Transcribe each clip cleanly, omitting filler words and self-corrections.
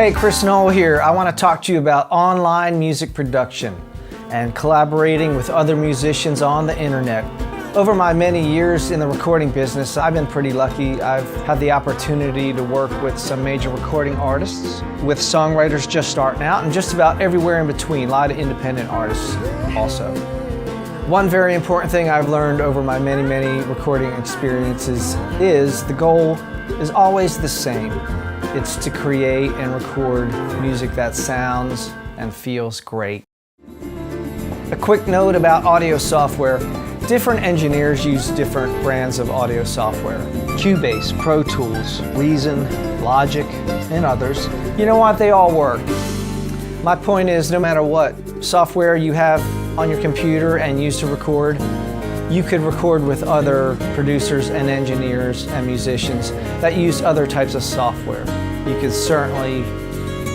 Hey, Chris Nole here. I want to talk to you about online music production and collaborating with other musicians on the internet. Over my many years in the recording business, I've been pretty lucky. I've had the opportunity to work with some major recording artists, with songwriters just starting out, and just about everywhere in between, a lot of independent artists also. One very important thing I've learned over my many recording experiences is the goal is always the same. It's to create and record music that sounds and feels great. A quick note about audio software. Different engineers use different brands of audio software. Cubase, Pro Tools, Reason, Logic, and others. You know what? They all work. My point is, no matter what software you have on your computer and use to record, you could record with other producers and engineers and musicians that use other types of software. You could certainly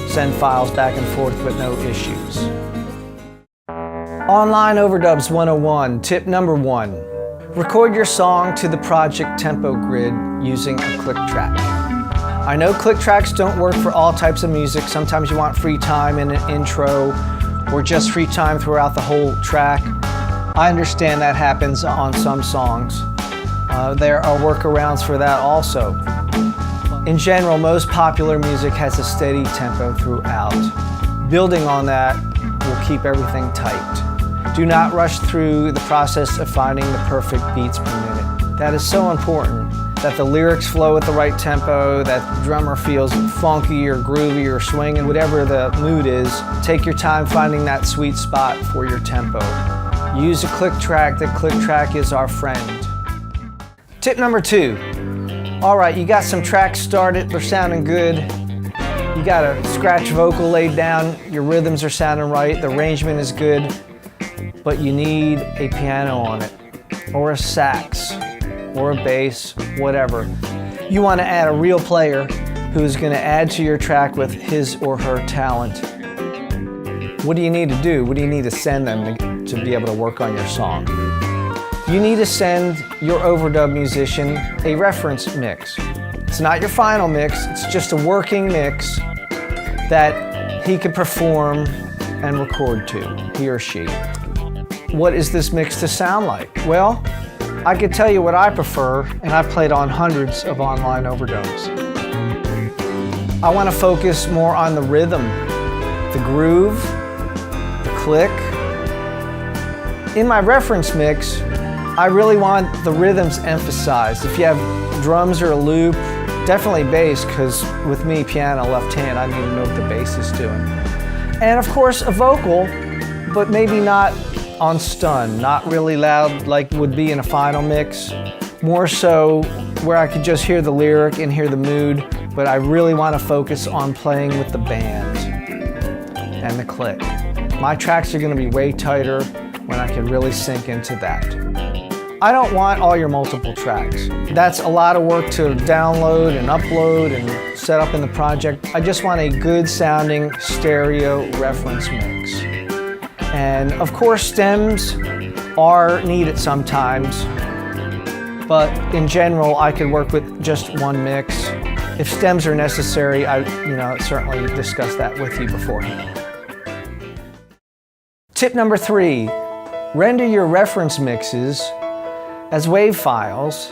send files back and forth with no issues. Online Overdubs 101, tip number 1. Record your song to the project tempo grid using a click track. I know click tracks don't work for all types of music. Sometimes you want free time in an intro or just free time throughout the whole track. I understand that happens on some songs. There are workarounds for that also. In general, most popular music has a steady tempo throughout. Building on that will keep everything tight. Do not rush through the process of finding the perfect beats per minute. That is so important, that the lyrics flow at the right tempo, that the drummer feels funky or groovy or swinging, whatever the mood is. Take your time finding that sweet spot for your tempo. Use a click track. The click track is our friend. Tip number 2. All right, you got some tracks started, they're sounding good. You got a scratch vocal laid down, your rhythms are sounding right, the arrangement is good, but you need a piano on it, or a sax, or a bass, whatever. You want to add a real player who's going to add to your track with his or her talent. What do you need to do? What do you need to send them to be able to work on your song? You need to send your overdub musician a reference mix. It's not your final mix, it's just a working mix that he could perform and record to, he or she. What is this mix to sound like? Well, I could tell you what I prefer, and I've played on hundreds of online overdubs. I want to focus more on the rhythm, the groove, the click. In my reference mix, I really want the rhythms emphasized. If you have drums or a loop, definitely bass, because with me, piano, left hand, I need to know what the bass is doing. And of course, a vocal, but maybe not on stun, not really loud like would be in a final mix. More so where I could just hear the lyric and hear the mood, but I really want to focus on playing with the band and the click. My tracks are going to be way tighter when I can really sink into that. I don't want all your multiple tracks. That's a lot of work to download and upload and set up in the project. I just want a good sounding stereo reference mix. And of course, stems are needed sometimes, but in general, I could work with just one mix. If stems are necessary, I certainly discussed that with you beforehand. Tip number 3, render your reference mixes as WAV files,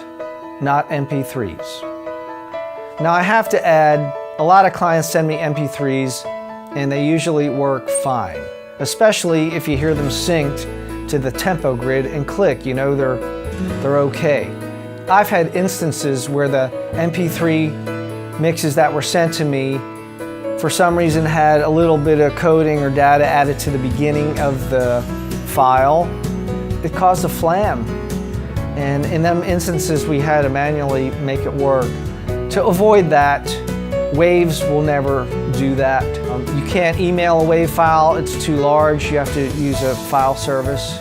not MP3s. Now I have to add, a lot of clients send me MP3s and they usually work fine, especially if you hear them synced to the tempo grid and click, you know they're okay. I've had instances where the MP3 mixes that were sent to me for some reason had a little bit of coding or data added to the beginning of the file. It caused a flam. And in them instances, we had to manually make it work. To avoid that, waves will never do that. You can't email a WAV file, it's too large. You have to use a file service.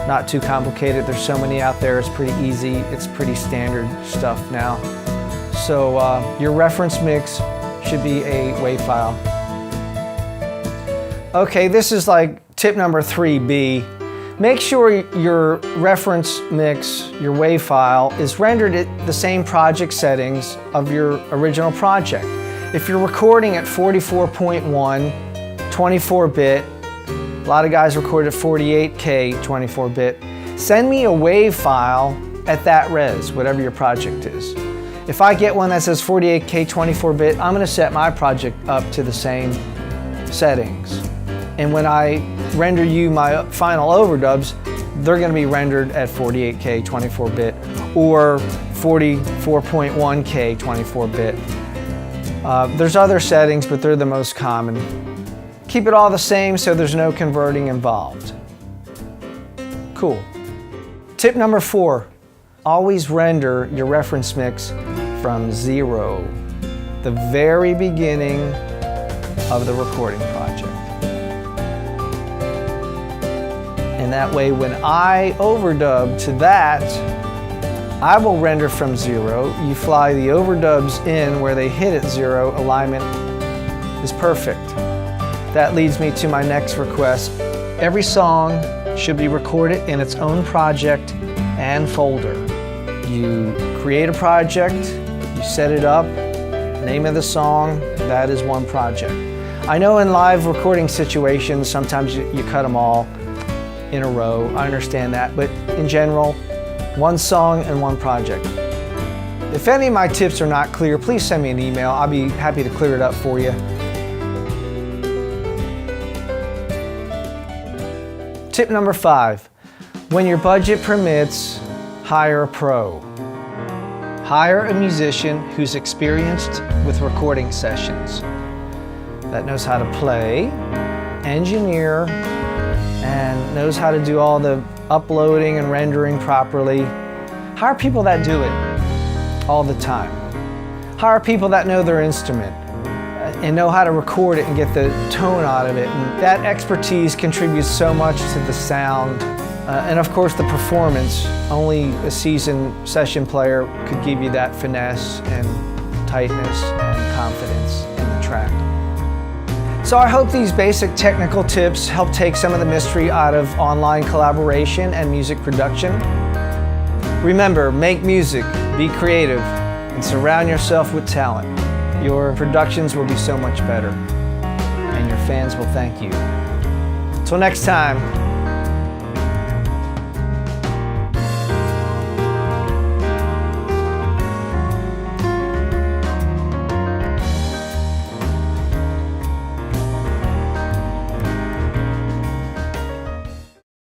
Not too complicated, there's so many out there, it's pretty easy, it's pretty standard stuff now. So your reference mix should be a WAV file. Okay, this is like tip number 3B. Make sure your reference mix, your WAV file, is rendered at the same project settings of your original project. If you're recording at 44.1, 24-bit, a lot of guys record at 48K 24-bit, send me a WAV file at that res, whatever your project is. If I get one that says 48K 24-bit, I'm going to set my project up to the same settings. And when I render you my final overdubs, they're going to be rendered at 48K 24-bit or 44.1K 24-bit. There's other settings, but they're the most common. Keep it all the same so there's no converting involved. Cool. Tip number 4, always render your reference mix from 0, the very beginning of the recording project. And that way when I overdub to that, I will render from 0. You fly the overdubs in where they hit at 0, alignment is perfect. That leads me to my next request. Every song should be recorded in its own project and folder. You create a project, you set it up, name of the song, that is one project. I know in live recording situations, sometimes you cut them all in a row. I understand that, but in general, one song and one project. If any of my tips are not clear, please send me an email. I'll be happy to clear it up for you. Tip number 5, when your budget permits, hire a pro. Hire a musician who's experienced with recording sessions, that knows how to play, engineer, and knows how to do all the uploading and rendering properly. Hire people that do it all the time. Hire people that know their instrument and know how to record it and get the tone out of it. And that expertise contributes so much to the sound. And of course the performance. Only a seasoned session player could give you that finesse and tightness and confidence in the track. So I hope these basic technical tips help take some of the mystery out of online collaboration and music production. Remember, make music, be creative, and surround yourself with talent. Your productions will be so much better, and your fans will thank you. Till next time.